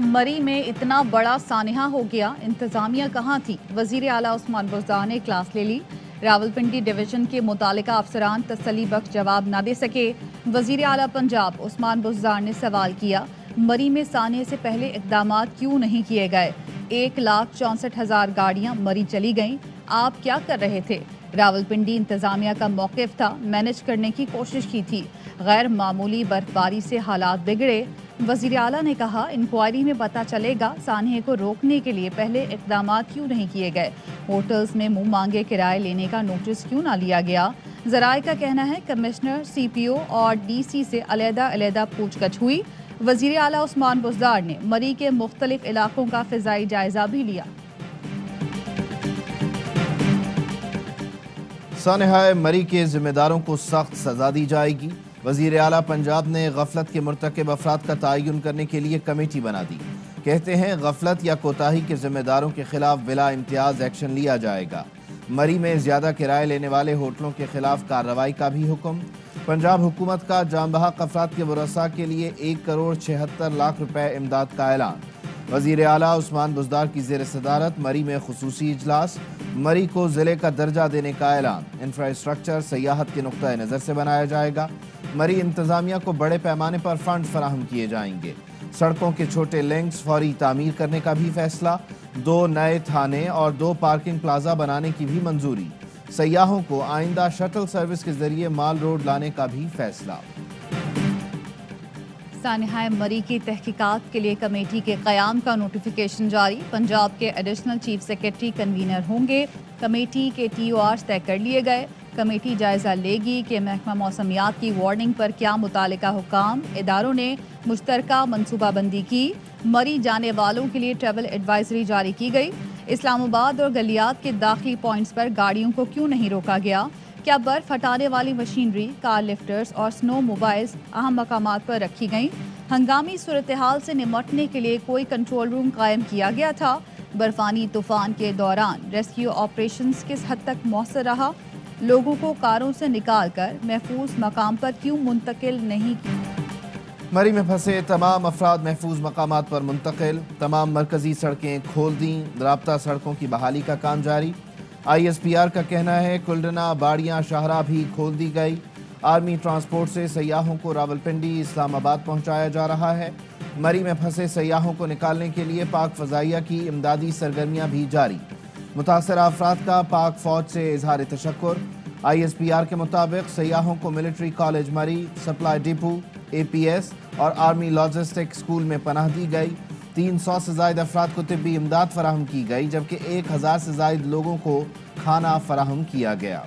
मरी में इतना बड़ा सानिहा हो गया, इंतजामिया कहाँ थी? वजीर आला उस्मान बुज़दार ने क्लास ले ली। रावलपिंडी डिवीजन के मुतालिका अफसरान तसल्ली बख्श जवाब न दे सके। वजीर आला पंजाब उस्मान बुज़दार ने सवाल किया, मरी में सानिहे से पहले इक़दाम क्यों नहीं किए गए? 1,64,000 गाड़ियाँ मरी चली गईं, आप क्या कर रहे थे? रावलपिंडी इंतजामिया का मौक़िफ़ था, मैनेज करने की कोशिश की थी। गैर मामूली बर्फबारी से हालात बिगड़े। वज़ीर आला ने कहा, इंक्वायरी में पता चलेगा सानिहे को रोकने के लिए पहले इक़दाम क्यों नहीं किए गए। होटल्स में मुंह मांगे किराए लेने का नोटिस क्यों ना लिया गया। ज़राए का कहना है कमिश्नर, CPO और DC से अलहदा पूछगछ हुई। वज़ीर आला उस्मान बुज़दार ने मरी के मुख्तलिफ इलाकों का फ़िज़ाई जायज़ा भी लिया। सानिहा मरी के ज़िम्मेदारों को सख्त सज़ा दी जाएगी। वज़ीर आला पंजाब ने गफलत के मुर्तकिब अफराद का तयन करने के लिए कमेटी बना दी। कहते हैं गफलत या कोताही के ज़िम्मेदारों के खिलाफ बिला इम्तियाज़ एक्शन लिया जाएगा। मरी में ज़्यादा किराए लेने वाले होटलों के खिलाफ कार्रवाई का भी हुक्म। पंजाब हुकूमत का जाम बहक अफराद के वरसा के लिए 1,76,00,000 रुपए इमदाद का ऐलान। वज़ीर आला उस्मान बुज़दार की ज़ेर सदारत मरी में खुसूसी इजलास। मरी को ज़िले का दर्जा देने का ऐलान। इंफ्रास्ट्रक्चर सयाहत के नुक्ता नज़र से बनाया जाएगा। मरी इंतज़ामिया को बड़े पैमाने पर फंड फराहम किए जाएंगे। सड़कों के छोटे लिंक्स फौरी तामीर करने का भी फैसला। 2 नए थाने और 2 पार्किंग प्लाजा बनाने की भी मंजूरी। सयाहों को आइंदा शटल सर्विस के जरिए माल रोड लाने का भी फैसला। सानिहा मरी की तहकीकात के लिए कमेटी के क़याम का नोटिफिकेशन जारी। पंजाब के एडिशनल चीफ सेक्रेटरी कन्वीनर होंगे। कमेटी के TORs तय कर लिए गए। कमेटी जायज़ा लेगी कि महकमा मौसमियात की वार्निंग पर क्या मुतालिका हुकाम इदारों ने मुश्तरका मनसूबाबंदी की। मरी जाने वालों के लिए ट्रैवल एडवाइजरी जारी की गई। इस्लामाबाद और गलियात के दाखिली पॉइंट्स पर गाड़ियों को क्यों नहीं रोका गया? क्या बर्फ हटाने वाली मशीनरी, कार लिफ्टर्स और स्नो मोबाइल्स अहम मकामात पर रखी गईं? हंगामी सूरत हाल से निमटने के लिए कोई कंट्रोल रूम कायम किया गया था? बर्फानी तूफान के दौरान रेस्क्यू ऑपरेशंस किस हद तक मौसर रहा? लोगों को कारों से निकाल कर महफूज मकाम पर क्यों मुंतकिल नहीं किया? मरी में फंसे तमाम अफराद महफूज मकामात पर मुंतकिल। तमाम मरकजी सड़कें खोल दी। राब्ता सड़कों की बहाली का काम जारी। ISPR का कहना है कुल्डना, बाड़ियाँ, शाहरा भी खोल दी गई। आर्मी ट्रांसपोर्ट से सयाहों को रावलपिंडी, इस्लामाबाद पहुँचाया जा रहा है। मरी में फंसे सयाहों को निकालने के लिए पाक फ़ज़ाइया की इमदादी सरगर्मियाँ भी जारी। मुतासरा अफराद का पाक फ़ौज से इजहार तशक्कुर। ISPR के मुताबिक सयाहों को मिलिट्री कॉलेज मरी, सप्लाई डिपो, APS और आर्मी लॉजिस्टिक स्कूल में पनाह दी गई। 300 से ज़ायद अफराद को तिब्बी इमदाद फराहम की गई, जबकि 1,000 से ज़ायद लोगों को खाना फराहम किया गया।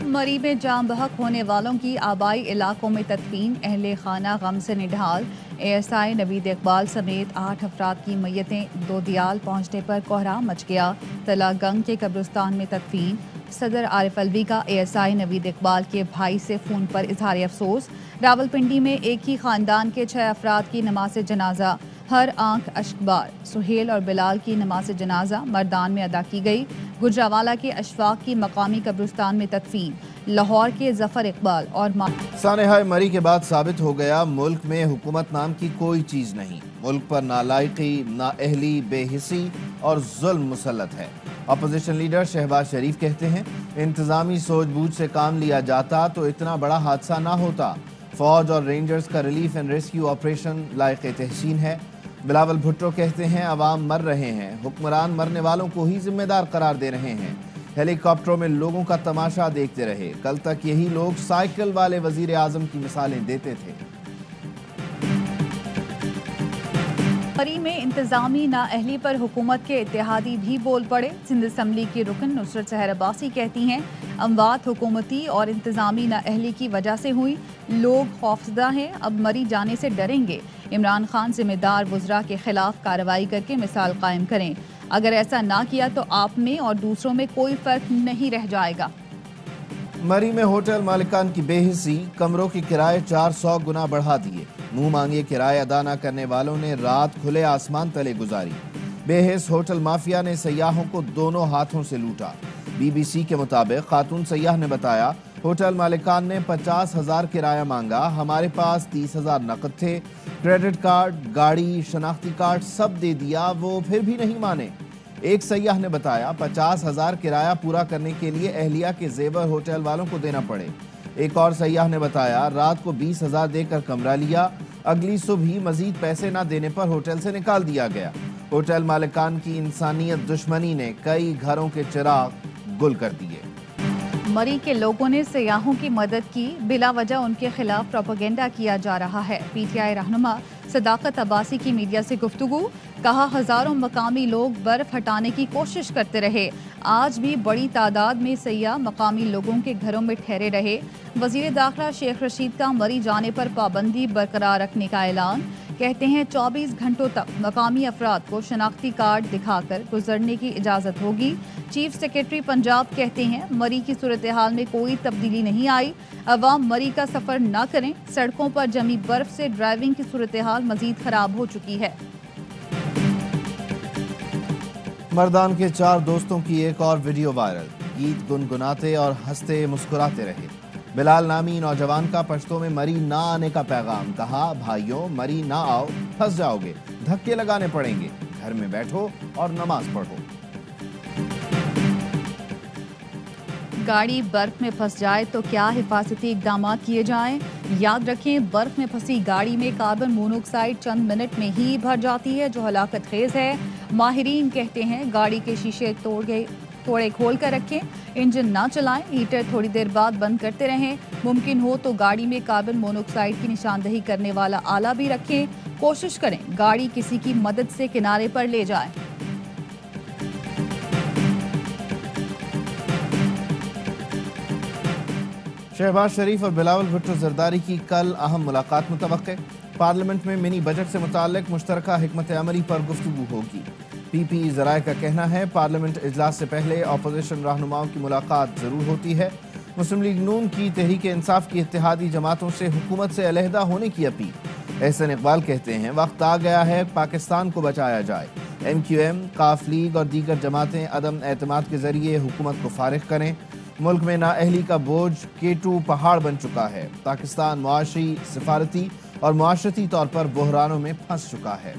मरी में जाम बहक होने वालों की आबाई इलाकों में तदफीन। अहले खाना गम से निढाल। ASI नवीद इकबाल समेत 8 अफराद की मैयतें दोदियाल पहुँचने पर कोहराम मच गया। तला गंग के कब्रिस्तान में तदफीन। सदर आरिफ अलवी का ASI नवीद इकबाल के भाई से फ़ोन पर इजहार अफसोस। रावलपिंडी में एक ही ख़ानदान के 6 अफराद की नमाज जनाजा हर आंख अश्कबार। सुहेल और बिलाल की नमाज जनाजा मर्दान में अदा की गई। गुजरावाला के अशफाक की मकामी कब्रिस्तान में तदफीन। लाहौर के जफर इकबाल और सानिहा मरी के बाद साबित हो गया मुल्क में हुकूमत नाम की कोई चीज़ नहीं। मुल्क पर नालायकी, नाअहली, बेहिसी और जुल्म मुसल्लत है। अपोजिशन लीडर शहबाज शरीफ कहते हैं इंतज़ामी सूझबूझ से काम लिया जाता तो इतना बड़ा हादसा ना होता। फौज और रेंजर्स का रिलीफ एंड रेस्क्यू ऑपरेशन लायक तहसीन है। बिलावल भुट्टो कहते हैं अवाम मर रहे हैं, हुक्मरान मरने वालों को ही जिम्मेदार करार दे रहे हैं। हेलीकॉप्टरों में लोगों का तमाशा देखते रहे। कल तक यही लोग साइकिल वाले वजीर आजम की मिसालें देते थे। मरी में इंतजामी नाअहली पर हुकूमत के इत्तेहादी भी बोल पड़े। सिंध असम्बली की रुकन नुसरत सहर अब्बासी कहती हैं अमवात हुकूमती और इंतजामी नाअहली की वजह से हुई। लोग खौफजदा हैं, अब मरी जाने से डरेंगे। इमरान खान जिम्मेदार वज़रा के खिलाफ कार्रवाई करके मिसाल कायम करें। अगर ऐसा ना किया तो आप में और दूसरों में कोई फर्क नहीं रह जाएगा। मरी में होटल मालिकान की बेहिसी, कमरों के किराए 400 गुना बढ़ा दिए। मुंह मांगे किराए अदा न करने वालों ने रात खुले आसमान तले गुजारी। बेहिस होटल माफिया ने सयाहों को दोनों हाथों से लूटा। BBC के मुताबिक खातून सयाह ने बताया ہوٹل مالکان نے 50,000 کرایہ مانگا، ہمارے پاس 30,000 نقد تھے، کریڈٹ کارڈ، گاڑی، شناختی کارڈ سب دے دیا، وہ پھر بھی نہیں مانے۔ ایک سیاح نے بتایا 50,000 کرایہ پورا کرنے کے لیے اہلیہ کے زیور ہوٹل والوں کو دینا پڑے۔ ایک اور سیاح نے بتایا رات کو 20,000 دے کر کمرہ لیا، اگلی صبح ہی مزید پیسے نہ دینے پر ہوٹل سے نکال دیا گیا۔ ہوٹل مالکان کی انسانیت دشمنی نے کئی گھروں کے چراغ گل کر دیے۔ مری کے لوگوں نے سیاحوں کی مدد کی، بلا وجہ ان کے خلاف پروپیگنڈا کیا جا رہا ہے۔ پی ٹی آئی رہنما صداقت عباسی کی میڈیا سے گفتگو، کہا ہزاروں مقامی لوگ برف ہٹانے کی کوشش کرتے رہے، آج بھی بڑی تعداد میں سیاح مقامی لوگوں کے گھروں میں ٹھہرے رہے۔ وزیر داخلہ شیخ رشید کا مری جانے پر پابندی برقرار رکھنے کا اعلان، کہتے ہیں 24 گھنٹوں تک مقامی افراد کو شناختی کارڈ دکھا کر گزرنے کی اجازت ہوگی۔ چیف سیکرٹری پنجاب کہتے ہیں مری کی صورتحال میں کوئی تبدیلی نہیں آئی، عوام مری کا سفر نہ کریں، سڑکوں پر جمی برف سے ڈرائیونگ کی صورتحال مزید خراب ہو چکی ہے۔ مردان کے 4 دوستوں کی ایک اور ویڈیو وائرل، گیت گنگناتے اور ہنستے مسکراتے رہے۔ بلال نامی نوجوان کا پشتوں میں مری نہ آنے کا پیغام، کہا بھائیوں مری نہ آؤ، پھنس جاؤ گے، دھکے لگانے پڑیں گے، گھر میں بیٹھو اور نماز پڑھو۔ گاڑی برف میں پھنس جائے تو کیا حفاظتی اقدامات کیے جائیں؟ یاد رکھیں برف میں پھنسی گاڑی میں کاربن مونوکسائیڈ چند منٹ میں ہی بھر جاتی ہے، جو ہلاکت خیز ہے۔ ماہرین کہتے ہیں گاڑی کے شیشے توڑے کھول کر رکھیں، انجن نہ چلائیں، ہیٹر تھوڑی دیر بعد بند کرتے رہیں، ممکن ہو تو گاڑی میں کاربن مونوکسائیڈ کی نشاندہی کرنے والا آلہ بھی رکھیں، کوشش کریں گاڑی کسی کی مدد سے کنارے پر لے جائیں۔ شہباز شریف اور بلاول بھٹو زرداری کی کل اہم ملاقات متوقع، پارلیمنٹ میں منی بجٹ سے متعلق مشترکہ حکمت عملی پر گفتگو ہوگی۔ پی پی ذرائع کا کہنا ہے پارلیمنٹ اجلاس سے پہلے اپوزیشن رہنماؤں کی ملاقات ضرور ہوتی ہے۔ مسلم لیگ نون کی تحریک انصاف کی اتحادی جماعتوں سے حکومت سے علیحدہ ہونے کی اپیل۔ احسن اقبال کہتے ہیں وقت آ گیا ہے پاکستان کو بچایا جائے، ایم کیو ایم، قاف لیگ اور دیگر جماعتیں عدم اعتماد کے ذریعے حکومت کو فارغ کریں۔ ملک میں نااہلی کا بوجھ K2 پہاڑ بن چکا ہے، پاکستان معاشی، سفارتی اور معاشرتی طور پر بحرانوں میں پھنس چکا ہے۔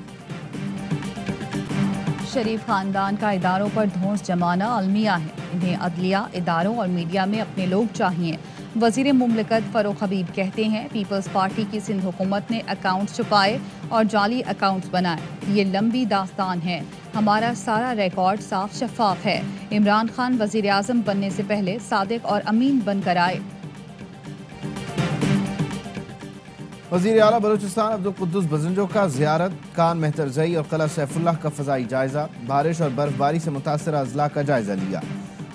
شریف خاندان کا اداروں پر دھونس جمانا المیہ ہے، انہیں عدلیہ، اداروں اور میڈیا میں اپنے لوگ چاہیے۔ وزیر مملکت فروخ حبیب کہتے ہیں پیپلز پارٹی کی سندھ حکومت نے اکاؤنٹس چھپائے اور جعلی اکاؤنٹس بنائے، یہ لمبی داستان ہے، ہمارا سارا ریکارڈ صاف شفاف ہے۔ عمران خان وزیر اعظم بننے سے پہلے صادق اور امین بن کر آئے۔ وزیر اعلیٰ بلوچستان عبدالقدوس بزنجو کا زیارت، کان مہترزئی اور قلعہ سیف اللہ کا فضائی جائزہ، بارش اور برف باری سے متاثرہ اضلاع کا جائزہ لیا۔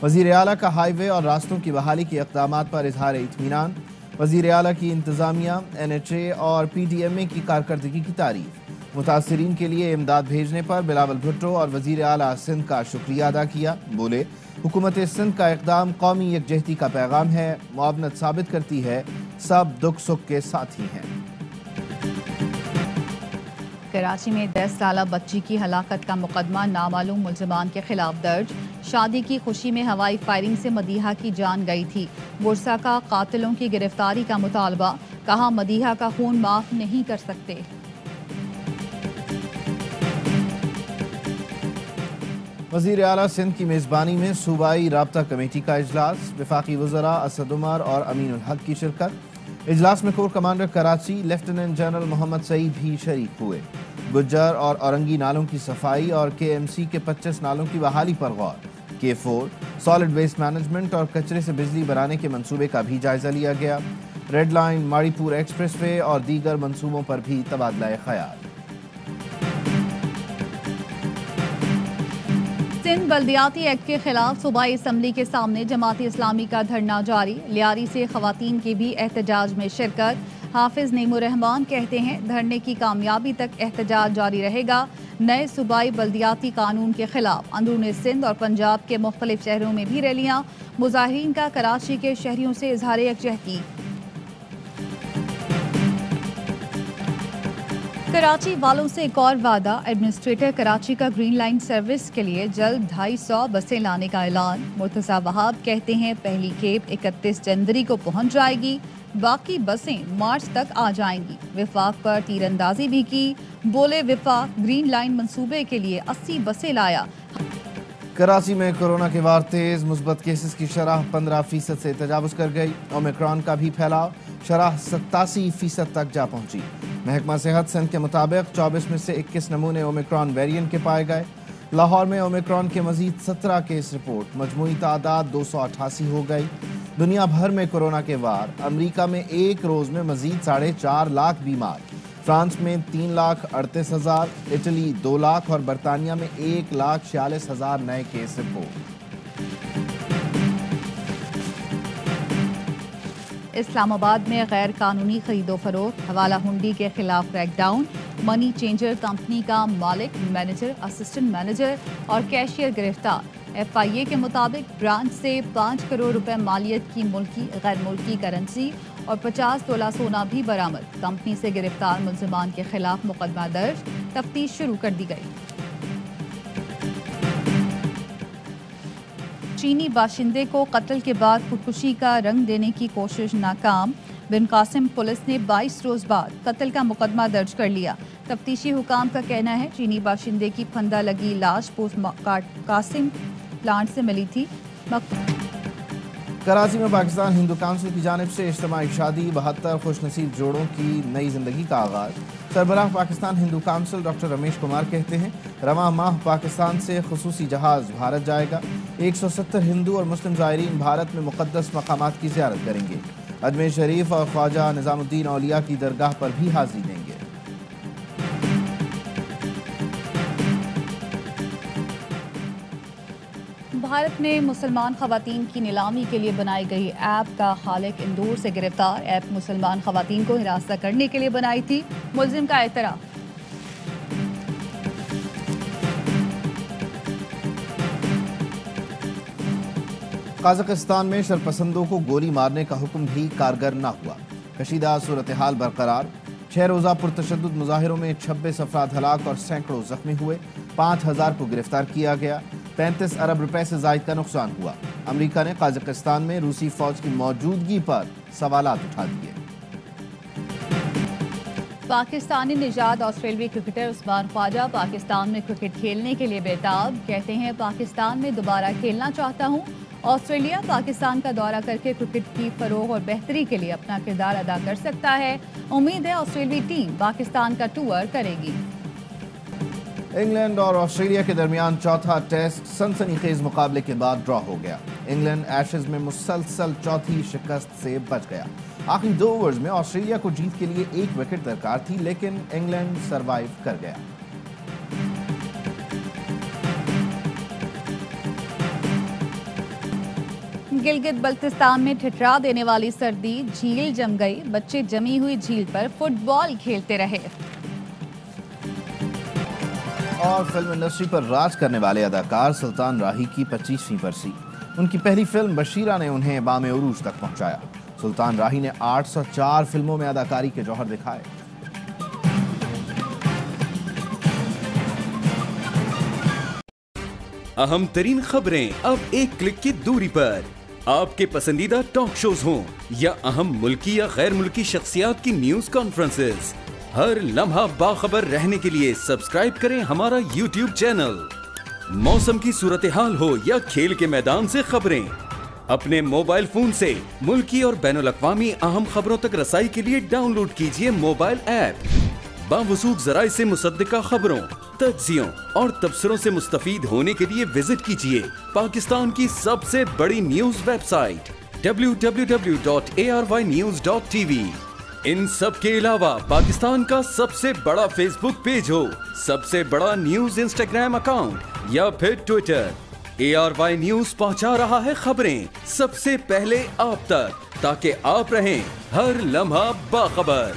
وزیر اعلیٰ کا ہائی وے اور راستوں کی بحالی کے اقدامات پر اظہار اطمینان، وزیر اعلیٰ کی انتظامیہ، NHA اور PDMA کی کارکردگی کی تعریف، متاثرین کے لیے امداد بھیجنے پر بلاول بھٹو اور وزیر اعلیٰ سندھ کا شکریہ ادا کیا، بولے حکومت سندھ کا اقدام قومی یکجہتی کا پیغام ہے، معاونت ثابت کرتی ہے سب دکھ سکھ کے ساتھی ہیں۔ کراچی میں 10 سالہ بچی کی ہلاکت کا مقدمہ نامعلوم ملزمان کے خلاف درج، شادی کی خوشی میں ہوائی فائرنگ سے مدیحہ کی جان گئی تھی، ورثہ کا قاتلوں کی گرفتاری کا مطالبہ، کہا مدیحہ کا خون معاف نہیں کر سکتے۔ وزیر اعلیٰ سندھ کی میزبانی میں صوبائی رابطہ کمیٹی کا اجلاس، وفاقی وزراء اسد عمر اور امین الحق کی شرکت، اجلاس میں corps commander Karachi lieutenant general Muhammad Saeed بھی شریک ہوئے، گجر اور اورنگی نالوں کی صفائی اور KMC کے 25 نالوں کی بحالی پر غور، K4 سالڈ ویسٹ مینجمنٹ اور کچرے سے بجلی بنانے کے منصوبے کا بھی جائزہ لیا گیا، ریڈ لائن، ماڑی پور ایکسپریس وے اور دیگر منصوبوں پر بھی تبادلہ خیال۔ سندھ بلدیاتی ایکٹ کے خلاف صوبائی اسمبلی کے سامنے جماعت اسلامی کا دھرنا جاری، لیاری سے خواتین کی بھی احتجاج میں شرکت، حافظ نعیم الرحمان کہتے ہیں دھرنے کی کامیابی تک احتجاج جاری رہے گا، نئے صوبائی بلدیاتی قانون کے خلاف اندرون سندھ اور پنجاب کے مختلف شہروں میں بھی ریلیاں، مظاہرین کا کراچی کے شہریوں سے اظہار یکجہتی۔ कराची वालों से एक और वादा। एडमिनिस्ट्रेटर कराची का ग्रीन लाइन सर्विस के लिए जल्द 250 बसें लाने का ऐलान। मुर्तज़ा वहाब कहते हैं पहली खेप 31 जनवरी को पहुंच जाएगी, बाकी बसें मार्च तक आ जाएंगी। विफाक पर तीरंदाजी भी की, बोले विफाक ग्रीन लाइन मंसूबे के लिए 80 बसें लाया। कराची में कोरोना के वार तेज, मुस्बत केसेस की शरह 15% से तजावुज कर गई। ओमिक्रॉन का भी फैलाव, शरह 87% तक जा पहुंची। महकमा सेहत सिंध के मुताबिक 24 में से 21 नमूने ओमिक्रॉन वेरिएंट के पाए गए। लाहौर में ओमिक्रॉन के मजीद 17 केस रिपोर्ट, मजमूई तादाद 288 हो गई। दुनिया भर में कोरोना के वार, अमरीका में एक रोज में मजीद 4.5 लाख बीमार, फ्रांस में 3,38,000, इटली 2 लाख और बरतानिया में 1,46,000 नए केस रिपोर्ट। इस्लामाबाद में गैर कानूनी खरीदो फरोख्त, हवाला हुंडी के खिलाफ क्रैकडाउन। मनी चेंजर कंपनी का मालिक, मैनेजर, असिस्टेंट मैनेजर और कैशियर गिरफ्तार। FIA के मुताबिक ब्रांच से 5 करोड़ रुपए मालियत की मुल्की गैर मुल्की करेंसी और 50 तोला सोना भी बरामद। कंपनी से गिरफ्तार मुल्जिमान के खिलाफ मुकदमा दर्ज, तफ्तीश शुरू कर दी गई। चीनी बाशिंदे को कत्ल के बाद खुदकुशी का रंग देने की कोशिश नाकाम। बिन कासिम पुलिस ने 22 रोज बाद कत्ल का मुकदमा दर्ज कर लिया। तफ्तीशी हुकाम का कहना है चीनी बाशिंदे की फंदा लगी लाश पोस्ट कासिम प्लांट से मिली थी। कराची में पाकिस्तान हिंदू काउंसिल की जानिब से इज्तिमाई शादी, 72 खुशनसीब जोड़ों की नई जिंदगी का आगाज। सरबराह पाकिस्तान हिंदू काउंसिल डॉक्टर रमेश कुमार कहते हैं रवां माह पाकिस्तान से खुसूसी जहाज भारत जाएगा। 170 हिंदू और मुस्लिम ज़ायरीन भारत में मुक़द्दस मकामात की ज़ियारत करेंगे। अजमेर शरीफ और ख्वाजा निज़ामुद्दीन औलिया की दरगाह पर भी हाज़िरी देंगे। भारत में मुसलमान खवातीन की नीलामी के लिए बनाई गई ऐप का खालिक इंदौर से गिरफ्तार। ऐप मुसलमान खवातीन को हिरासत करने के लिए बनाई थी, मुलजिम का एतराफ़। काज़ाकिस्तान में शरपसंदों को गोली मारने का हुक्म भी कारगर न हुआ। कशीदा सूरत हाल बरकरार। 6 रोज़ा पुरतशद्दुद मुजाहिरों में 26 अफराद हलाक और सैकड़ों जख्मी हुए। 5000 को गिरफ्तार किया गया। 35 अरब रुपए से जायद का नुकसान हुआ। अमरीका ने काज़ाकिस्तान में रूसी फौज की मौजूदगी पर सवालात उठा दिए। पाकिस्तानी निजात ऑस्ट्रेलियाई क्रिकेटर उस्मान ख्वाजा पाकिस्तान में क्रिकेट खेलने के लिए बेताब। कहते हैं पाकिस्तान में दोबारा खेलना चाहता हूं। ऑस्ट्रेलिया पाकिस्तान का दौरा करके क्रिकेट की फरोग और बेहतरी के लिए अपना किरदार अदा कर सकता है। उम्मीद है ऑस्ट्रेलियाई टीम पाकिस्तान का टूर करेगी। इंग्लैंड और ऑस्ट्रेलिया के दरमियान चौथा टेस्ट सनसनीखेज मुकाबले के बाद ड्रॉ हो गया। इंग्लैंड एशेज में मुसलसल चौथी शिकस्त से बच गया। आखिरी 2 ओवर्स में ऑस्ट्रेलिया को जीत के लिए 1 विकेट दरकार थी, लेकिन इंग्लैंड सरवाइव कर गया। गिलगित बल्तिस्तान में ठिठरा देने वाली सर्दी, झील जम गई। बच्चे जमी हुई झील पर फुटबॉल खेलते रहे। और फिल्म इंडस्ट्री पर राज करने वाले अदाकार सुल्तान राही की 25वीं बरसी। उनकी पहली फिल्म बशीरा ने उन्हें बामे उरूज तक पहुंचाया। सुल्तान राही ने 804 फिल्मों में अदाकारी के जौहर दिखाए। अहम तरीन खबरें अब एक क्लिक की दूरी पर। आपके पसंदीदा टॉक शोज हों या अहम मुल्की या गैर मुल्की शख्सियात की न्यूज कॉन्फ्रेंसेस, हर लम्हा बाखबर रहने के लिए सब्सक्राइब करें हमारा YouTube चैनल। मौसम की सूरत हाल हो या खेल के मैदान से खबरें, अपने मोबाइल फोन से मुल्की और बैनुल-अक़वामी अहम खबरों तक रसाई के लिए डाउनलोड कीजिए मोबाइल ऐप। बावसूख ज़राए से मुसद्दिका खबरों, तज्ज़ियों और तबसरों से मुस्तफीद होने के लिए विजिट कीजिए पाकिस्तान की सबसे बड़ी न्यूज वेबसाइट www.arYnews.tv। इन सब के अलावा पाकिस्तान का सबसे बड़ा फेसबुक पेज हो, सबसे बड़ा न्यूज इंस्टाग्राम अकाउंट या फिर ट्विटर, ARY न्यूज पहुंचा रहा है खबरें सबसे पहले आप तक, ताकि आप रहें हर लम्हा बाखबर।